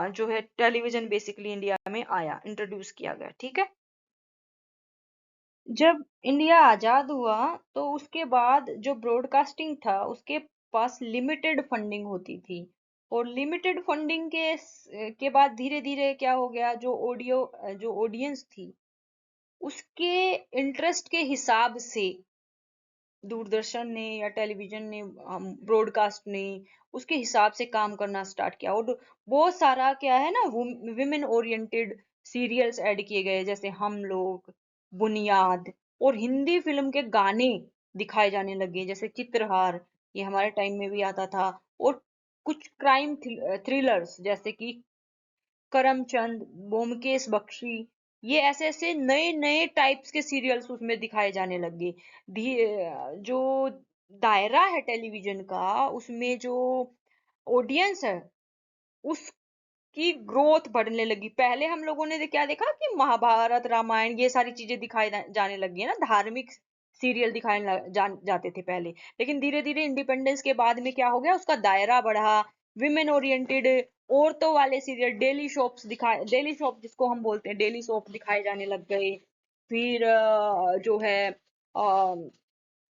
जो है टेलीविजन बेसिकली इंडिया में आया, इंट्रोड्यूस किया गया, ठीक है। जब इंडिया आजाद हुआ तो उसके बाद जो ब्रॉडकास्टिंग था उसके पास लिमिटेड फंडिंग होती थी, और लिमिटेड फंडिंग के बाद धीरे धीरे क्या हो गया, जो ऑडियंस थी उसके इंटरेस्ट के हिसाब से दूरदर्शन ने या टेलीविजन ने, ब्रॉडकास्ट ने उसके हिसाब से काम करना स्टार्ट किया, और बहुत सारा क्या है ना, विमेन ओरिएंटेड सीरियल्स ऐड किए गए, जैसे हम लोग, बुनियाद, और हिंदी फिल्म के गाने दिखाए जाने लगे, जैसे चित्रहार, ये हमारे टाइम में भी आता था। और कुछ क्राइम थ्रिलर्स जैसे कि करमचंद, ब्योमकेश बख्शी, ये ऐसे ऐसे नए नए टाइप्स के सीरियल्स उसमें दिखाए जाने लगे। जो दायरा है टेलीविजन का, उसमें जो ऑडियंस है उसकी ग्रोथ बढ़ने लगी। पहले हम लोगों ने क्या देखा कि महाभारत, रामायण, ये सारी चीजें दिखाई जाने लगी है ना, धार्मिक सीरियल दिखाए जाते थे पहले। लेकिन धीरे धीरे इंडिपेंडेंस के बाद में क्या हो गया, उसका दायरा बढ़ा, विमेन ओरिएंटेड, औरतों वाले सीरियल, डेली सोप जिसको हम बोलते हैं, डेली सोप दिखाए जाने लग गए। फिर जो है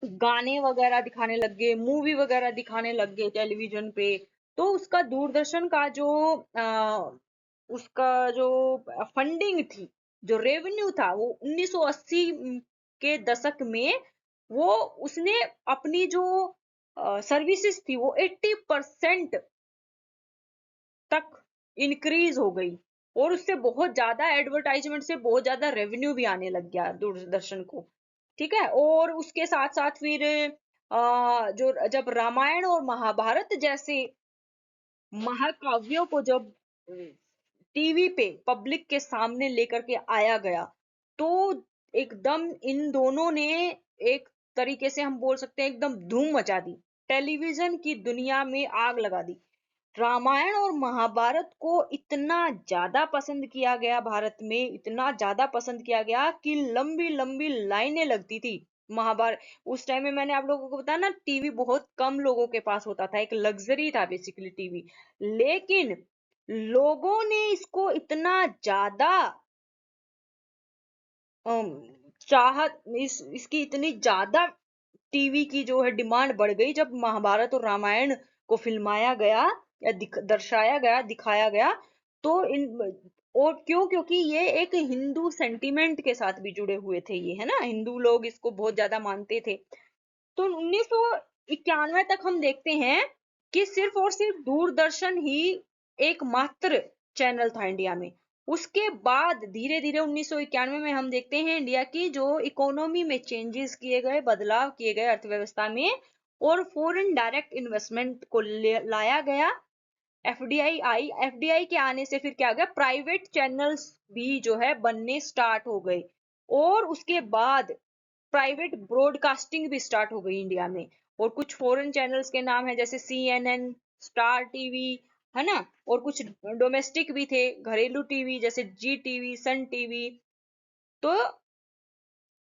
गाने वगैरह दिखाने लग गए, मूवी वगैरह दिखाने लग गए टेलीविजन पे। तो उसका दूरदर्शन का जो फंडिंग थी, जो रेवेन्यू था, वो 1980 के दशक में वो उसने अपनी जो सर्विसेज थी वो 80% तक इंक्रीज हो गई, और उससे बहुत ज्यादा एडवर्टाइजमेंट से बहुत ज्यादा रेवेन्यू भी आने लग गया दूरदर्शन को, ठीक है। और उसके साथ साथ फिर जो जब रामायण और महाभारत जैसे महाकाव्यों को जब टीवी पे पब्लिक के सामने लेकर के आया गया, तो एकदम इन दोनों ने एक तरीके से हम बोल सकते हैं एकदम धूम मचा दी, टेलीविजन की दुनिया में आग लगा दी। रामायण और महाभारत को इतना ज्यादा पसंद किया गया भारत में, इतना ज्यादा पसंद किया गया कि लंबी लंबी लाइनें लगती थी। महाभारत उस टाइम में, मैंने आप लोगों को बताया ना, टीवी बहुत कम लोगों के पास होता था, एक लग्जरी था बेसिकली टीवी। लेकिन लोगों ने इसको इतना ज्यादा अम, चाहत, इसकी इतनी ज्यादा टीवी की जो है डिमांड बढ़ गई जब महाभारत और रामायण को फिल्माया गया या दर्शाया गया, दिखाया गया। तो इन और क्यों, क्योंकि ये एक हिंदू सेंटिमेंट के साथ भी जुड़े हुए थे, ये है ना, हिंदू लोग इसको बहुत ज्यादा मानते थे। तो 1991 तक हम देखते हैं कि सिर्फ और सिर्फ दूरदर्शन ही एकमात्र चैनल था इंडिया में। उसके बाद धीरे धीरे 1991 में हम देखते हैं इंडिया की जो इकोनॉमी में चेंजेस किए गए, बदलाव किए गए अर्थव्यवस्था में, और फॉरेन डायरेक्ट इन्वेस्टमेंट को लाया गया। एफडीआई आई, एफडीआई के आने से फिर क्या हो गया, प्राइवेट चैनल्स भी जो है बनने स्टार्ट हो गए, और उसके बाद प्राइवेट ब्रॉडकास्टिंग भी स्टार्ट हो गई इंडिया में। और कुछ फॉरेन चैनल्स के नाम है जैसे सीएनएन, स्टार टीवी, है ना, और कुछ डोमेस्टिक भी थे, घरेलू टीवी जैसे जी टीवी, सन टीवी। तो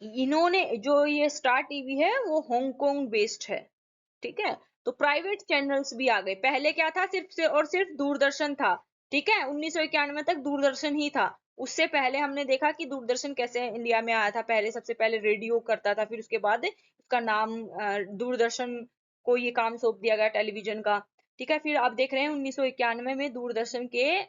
इन्होंने जो ये स्टार टीवी है वो हांगकांग बेस्ड है, ठीक है। तो प्राइवेट चैनल्स भी आ गए। पहले क्या था, सिर्फ से और सिर्फ दूरदर्शन था, ठीक है। 1991 तक दूरदर्शन ही था। उससे पहले हमने देखा कि दूरदर्शन कैसे इंडिया में आया था। पहले सबसे पहले रेडियो करता था, फिर उसके बाद उसका नाम दूरदर्शन को ये काम सौंप दिया गया टेलीविजन का, ठीक है। फिर आप देख रहे हैं 1991 में दूरदर्शन के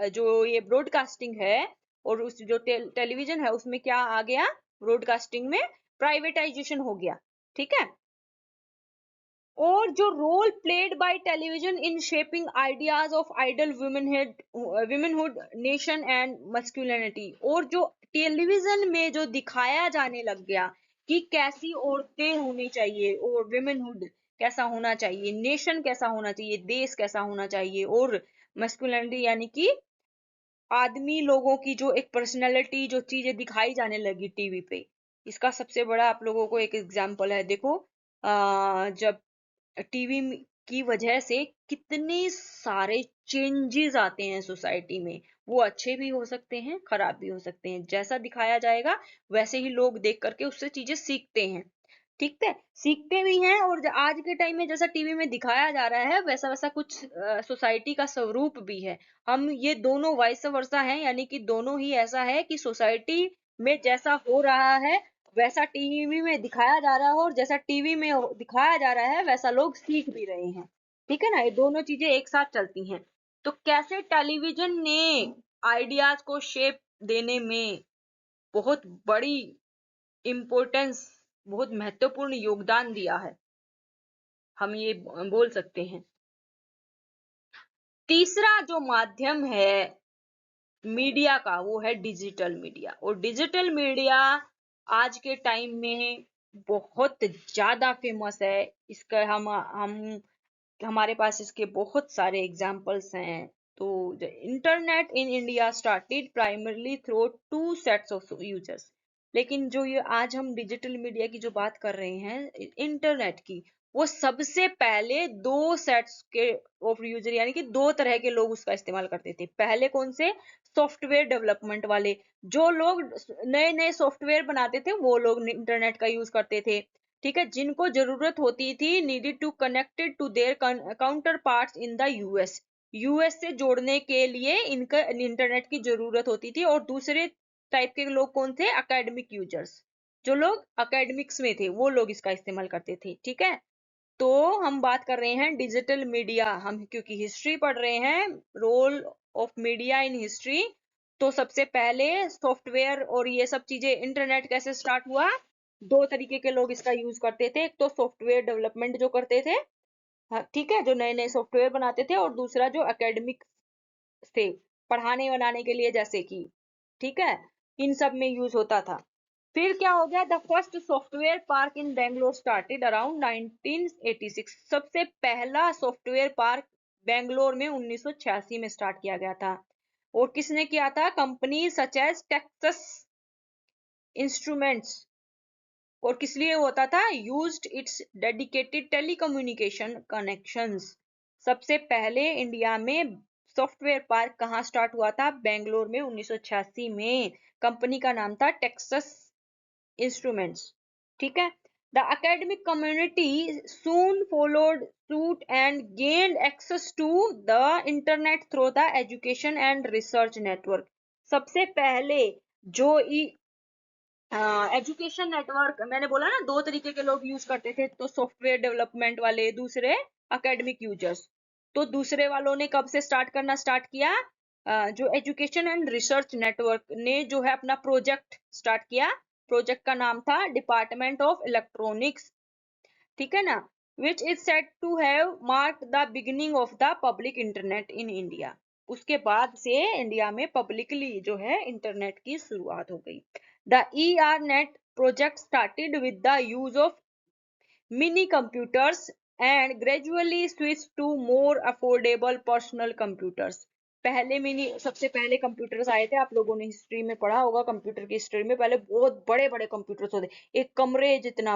जो ये ब्रॉडकास्टिंग है और उस जो टेलीविजन है उसमें क्या आ गया, ब्रॉडकास्टिंग में प्राइवेटाइजेशन हो गया, ठीक है। और जो role played by television in shaping ideas of ideal womanhood, nation and masculinity, और जो टेलीविजन में जो दिखाया जाने लग गया कि कैसी औरतें होनी चाहिए, और वुमेनहुड कैसा होना चाहिए, नेशन कैसा होना चाहिए, देश कैसा होना चाहिए, और मस्कुलिनिटी यानी कि आदमी लोगों की जो एक पर्सनैलिटी, जो चीजें दिखाई जाने लगी टीवी पे। इसका सबसे बड़ा आप लोगों को एक एग्जांपल है, देखो जब टीवी की वजह से कितने सारे चेंजेस आते हैं सोसाइटी में। वो अच्छे भी हो सकते हैं, खराब भी हो सकते हैं, जैसा दिखाया जाएगा वैसे ही लोग देख करके उससे चीजें सीखते हैं, ठीक है, सीखते भी हैं। और आज के टाइम में जैसा टीवी में दिखाया जा रहा है वैसा वैसा कुछ सोसाइटी का स्वरूप भी है। हम ये दोनों वाइस वर्सा हैं, यानी कि दोनों ही ऐसा है कि सोसाइटी में जैसा हो रहा है वैसा टीवी में दिखाया जा रहा है, और जैसा टीवी में दिखाया जा रहा है वैसा लोग सीख भी रहे हैं। ठीक है ना, ये दोनों चीजें एक साथ चलती हैं। तो कैसे टेलीविजन ने आइडियाज को शेप देने में बहुत बड़ी इम्पोर्टेंस, बहुत महत्वपूर्ण योगदान दिया है, हम ये बोल सकते हैं। तीसरा जो माध्यम है मीडिया का वो है डिजिटल मीडिया। और डिजिटल मीडिया आज के टाइम में बहुत ज्यादा फेमस है। इसका हम हमारे पास इसके बहुत सारे एग्जाम्पल्स हैं। तो internet in India started primarily through two sets of users. लेकिन जो ये आज हम डिजिटल मीडिया की जो बात कर रहे हैं इंटरनेट की, वो सबसे पहले दो सेट्स के ऑफ यूजर, यानी कि दो तरह के लोग उसका इस्तेमाल करते थे। पहले कौन से? सॉफ्टवेयर डेवलपमेंट वाले, जो लोग नए नए सॉफ्टवेयर बनाते थे वो लोग इंटरनेट का यूज करते थे। ठीक है, जिनको जरूरत होती थी, needed to connected to their counter part in the US, US से जोड़ने के लिए इनका इंटरनेट की जरूरत होती थी। और दूसरे टाइप के लोग कौन थे? एकेडमिक यूजर्स, जो लोग एकेडमिक्स में थे वो लोग इसका इस्तेमाल करते थे। ठीक है, तो हम बात कर रहे हैं डिजिटल मीडिया, हम क्योंकि हिस्ट्री पढ़ रहे हैं, role of media in history. तो सबसे पहले सॉफ्टवेयर और ये सब चीजें, इंटरनेट कैसे स्टार्ट हुआ? दो तरीके के लोग इसका यूज करते थे। एक तो सॉफ्टवेयर डेवलपमेंट जो करते थे, हाँ, ठीक है, जो नए नए सॉफ्टवेयर बनाते थे, और दूसरा जो एकेडमिक थे, पढ़ाने बनाने के लिए, जैसे कि, ठीक है, इन सब में यूज होता था। फिर क्या हो गया? The first software park in Bangalore started around 1986। सबसे पहला सॉफ्टवेयर पार्क बेंगलोर में 1986 में स्टार्ट किया गया था। और किसने किया था? Company such as Texas instruments. और किस लिए होता था? Used its dedicated telecommunication connections. सबसे पहले इंडिया में सॉफ्टवेयर पार्क कहाँ स्टार्ट हुआ था? बेंगलोर में 1986 में। कंपनी का नाम था टेक्सस इंस्ट्रूमेंट्स। ठीक है, the academic community soon followed suit and gained access to the internet through the education and research network। सबसे पहले जो एजुकेशन नेटवर्क, मैंने बोला ना दो तरीके के लोग यूज करते थे, तो सॉफ्टवेयर डेवलपमेंट वाले, दूसरे एकेडमिक यूजर्स। तो दूसरे वालों ने कब से स्टार्ट किया? जो एजुकेशन एंड रिसर्च नेटवर्क ने जो है अपना प्रोजेक्ट स्टार्ट किया। प्रोजेक्ट का नाम था डिपार्टमेंट ऑफ इलेक्ट्रॉनिक्स। ठीक है ना, which is set to have mark the beginning of the public internet in India. उसके बाद से इंडिया में पब्लिकली जो है इंटरनेट की शुरुआत हो गई। The ER net project started with the use of mini computers and gradually switched to more affordable personal computers। सबसे पहले कंप्यूटर्स आए थे, आप लोगों ने हिस्ट्री में पढ़ा होगा, कंप्यूटर की हिस्ट्री में पहले बहुत बड़े बड़े कंप्यूटर्स होते, एक कमरे जितना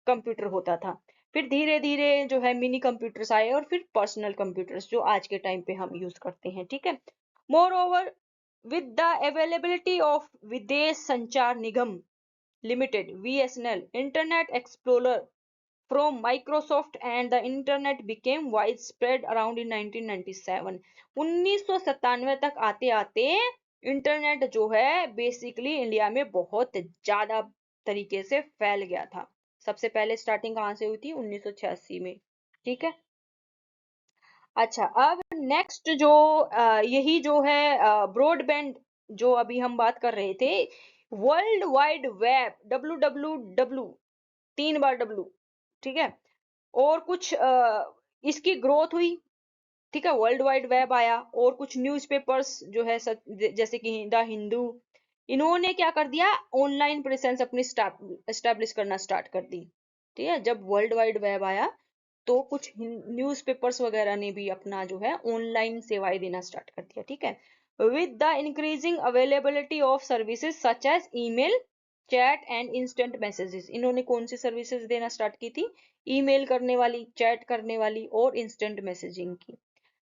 कंप्यूटर होता था। फिर धीरे धीरे जो है मिनी कंप्यूटर्स आए, और फिर पर्सनल कंप्यूटर्स जो आज के टाइम पे हम यूज करते हैं। ठीक है, moreover with the availability of Videsh Sanchar Nigam limited VSNL, internet explorer from Microsoft, and the internet became widespread around in 1997। 1997 तक आते आते इंटरनेट जो है बेसिकली इंडिया में बहुत ज्यादा तरीके से फैल गया था। सबसे पहले स्टार्टिंग कहाँ से हुई थी? 1986 में। ठीक है, अच्छा, अब नेक्स्ट जो यही जो है ब्रॉडबैंड, जो अभी हम बात कर रहे थे, वर्ल्ड वाइड वेब, WWW, 3 बार W। ठीक है, और कुछ इसकी ग्रोथ हुई। ठीक है, वर्ल्ड वाइड वेब आया, और कुछ न्यूज़पेपर्स जो है जैसे कि द हिंदू, इन्होंने क्या कर दिया? ऑनलाइन प्रेजेंस अपनी एस्टेब्लिश करना स्टार्ट कर दी। ठीक है, जब वर्ल्ड वाइड वेब आया तो कुछ न्यूज़पेपर्स वगैरह ने भी अपना जो है ऑनलाइन सेवाएं देना स्टार्ट कर दिया। ठीक है, with the increasing availability of services such as email, chat and instant messages. इन्होंने कौन सी सर्विसेज देना स्टार्ट की थी? ईमेल करने वाली, चैट करने वाली, और इंस्टेंट मैसेजिंग की।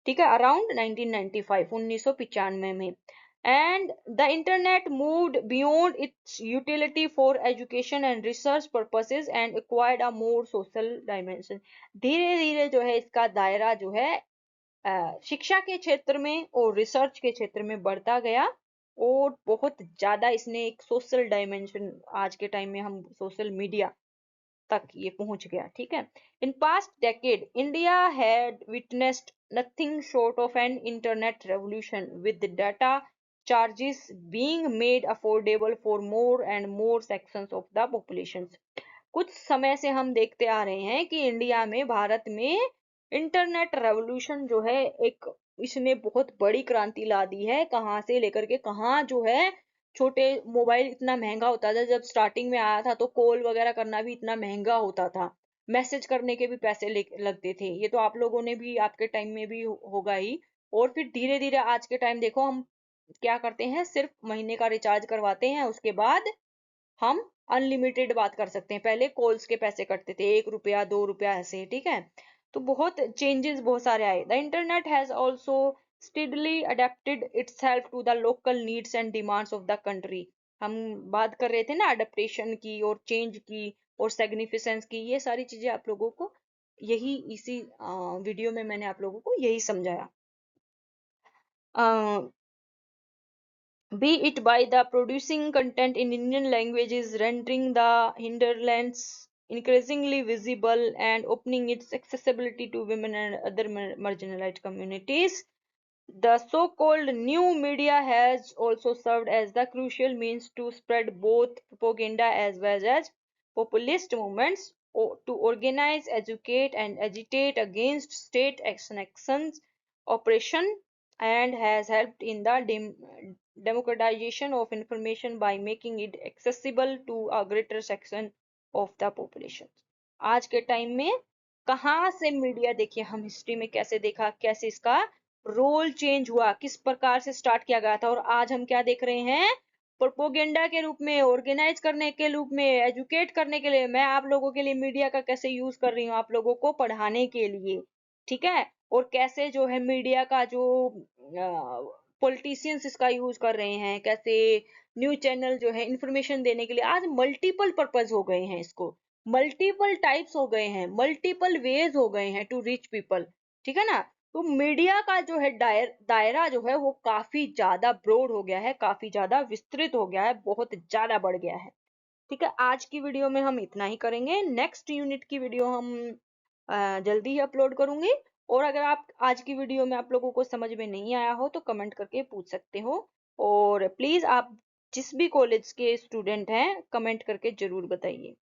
ठीक है, अराउंड 1995, 1995 में। and the internet moved beyond its utility for education and research purposes and acquired a more social dimension. धीरे धीरे जो है इसका दायरा जो है शिक्षा के क्षेत्र में और रिसर्च के क्षेत्र में बढ़ता गया और बहुत ज्यादा इसने एक सोशल डायमेंशन, आज के टाइम में हम सोशल मीडिया तक ये पहुंच गया। ठीक है। In past decade India had witnessed nothing short of an internet revolution with data charges being made affordable for more and more sections of the population. कुछ समय से हम देखते आ रहे हैं कि इंडिया में, भारत में इंटरनेट रेवोल्यूशन जो है एक, इसने बहुत बड़ी क्रांति ला दी है। कहाँ से लेकर के कहाँ जो है, छोटे मोबाइल इतना महंगा होता था जब स्टार्टिंग में आया था, तो कॉल वगैरह करना भी इतना महंगा होता था, मैसेज करने के भी पैसे लगते थे। ये तो आप लोगों ने भी, आपके टाइम में भी होगा ही। और फिर धीरे धीरे आज के टाइम देखो हम क्या करते हैं, सिर्फ महीने का रिचार्ज करवाते हैं, उसके बाद हम अनलिमिटेड बात कर सकते हैं। पहले कॉल्स के पैसे कटते थे, 1 रुपया 2 रुपया ऐसे। ठीक है। तो बहुत चेंजेस बहुत सारे आए। The internet has also steadily adapted itself to the local needs and demands of the country। हम बात कर रहे थे ना अडेप्टेशन की और चेंज की और सिग्निफिकेंस की, ये सारी चीजें आप लोगों को यही इसी वीडियो में मैंने आप लोगों को यही समझाया। be it by the producing content in Indian languages, rendering the hinterlands increasingly visible and opening its accessibility to women and other marginalized communities. The so-called new media has also served as the crucial means to spread both propaganda as well as populist movements, to organize, educate, and agitate against state actions, oppression, and has helped in the democratization of information by making it accessible to a greater section of the population। आज के time में कहाँ से media, देखिए हम history में कैसे देखा, कैसे इसका रोल चेंज हुआ, किस प्रकार से स्टार्ट किया गया था, और आज हम क्या देख रहे हैं, प्रोपोगेंडा के रूप में, ऑर्गेनाइज करने के रूप में, एजुकेट करने के लिए। मैं आप लोगों के लिए मीडिया का कैसे यूज कर रही हूँ, आप लोगों को पढ़ाने के लिए। ठीक है। और कैसे जो है मीडिया का जो पॉलिटिशियंस इसका यूज कर रहे हैं, कैसे न्यूज चैनल जो है इंफॉर्मेशन देने के लिए, आज मल्टीपल पर्पज हो गए हैं, इसको मल्टीपल टाइप्स हो गए हैं, मल्टीपल वेज हो गए हैं टू रीच पीपल। ठीक है ना। तो मीडिया का जो है दायरा जो है वो काफी ज्यादा ब्रॉड हो गया है, काफी ज्यादा विस्तृत हो गया है, बहुत ज्यादा बढ़ गया है। ठीक है। आज की वीडियो में हम इतना ही करेंगे। नेक्स्ट यूनिट की वीडियो हम जल्दी ही अपलोड करूंगी। और अगर आप आज की वीडियो में आप लोगों को समझ में नहीं आया हो तो कमेंट करके पूछ सकते हो। और प्लीज आप जिस भी कॉलेज के स्टूडेंट हैं कमेंट करके जरूर बताइए।